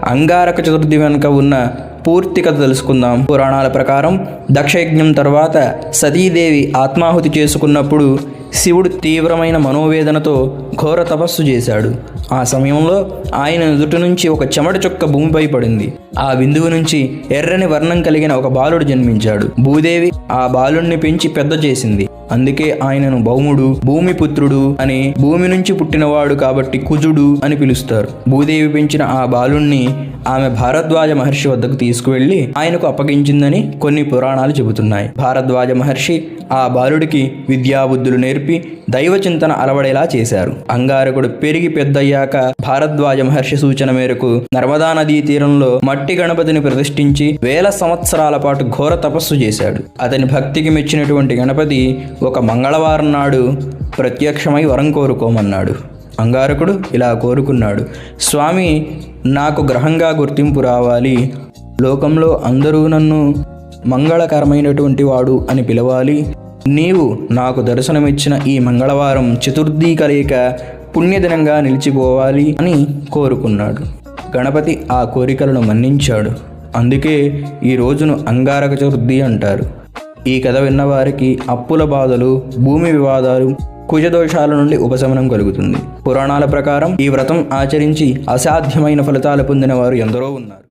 అంగారక చతుర్థి వెనుక ఉన్న పూర్తి కథ తెలుసుకుందాం. పురాణాల ప్రకారం దక్షయజ్ఞం తర్వాత సతీదేవి ఆత్మాహుతి చేసుకున్నప్పుడు శివుడు తీవ్రమైన మనోవేదనతో ఘోర తపస్సు చేశాడు. ఆ సమయంలో ఆయన నుదుటి నుంచి ఒక చెమట చుక్క భూమిపై పడింది. ఆ బిందువు నుంచి ఎర్రని వర్ణం కలిగిన ఒక బాలుడు జన్మించాడు. భూదేవి ఆ బాలుడిని పెంచి పెద్ద చేసింది. అందుకే ఆయనను భౌముడు, భూమిపుత్రుడు అని, భూమి నుంచి పుట్టినవాడు కాబట్టి కుజుడు అని పిలుస్తారు. భూదేవి పెంచిన ఆ బాలుణ్ణి ఆమె భారద్వాజ మహర్షి వద్దకు తీసుకువెళ్లి ఆయనకు అప్పగించిందని కొన్ని పురాణాలు చెబుతున్నాయి. భారద్వాజ మహర్షి ఆ బాలుడికి విద్యాబుద్ధులు నేర్పి దైవ చింతన అలవడేలా చేశారు. అంగారకుడు పెరిగి పెద్దయ్యాక భారద్వాజ మహర్షి సూచన మేరకు నర్మదా నదీ తీరంలో మట్టి గణపతిని ప్రతిష్ఠించి 1000 సంవత్సరాల పాటు ఘోర తపస్సు చేశాడు. అతని భక్తికి మెచ్చినటువంటి గణపతి ఒక మంగళవారం నాడు ప్రత్యక్షమై వరం కోరుకోమన్నాడు. అంగారకుడు ఇలా కోరుకున్నాడు: స్వామి, నాకు గ్రహంగా గుర్తింపు రావాలి, లోకంలో అందరూ నన్ను మంగళకరమైనటువంటి వాడు అని పిలవాలి, నీవు నాకు దర్శనమిచ్చిన ఈ మంగళవారం చతుర్థి కలయిక పుణ్యదినంగా నిలిచిపోవాలి అని కోరుకున్నాడు. గణపతి ఆ కోరికలను మన్నించాడు. అందుకే ఈ రోజును అంగారక చతుర్థి అంటారు. ఈ కథ విన్నవారికి అప్పుల బాధలు, భూమి వివాదాలు, కుజదోషాల నుండి ఉపశమనం కలుగుతుంది. పురాణాల ప్రకారం ఈ వ్రతం ఆచరించి అసాధ్యమైన ఫలితాలు పొందిన వారు ఎందరో ఉన్నారు.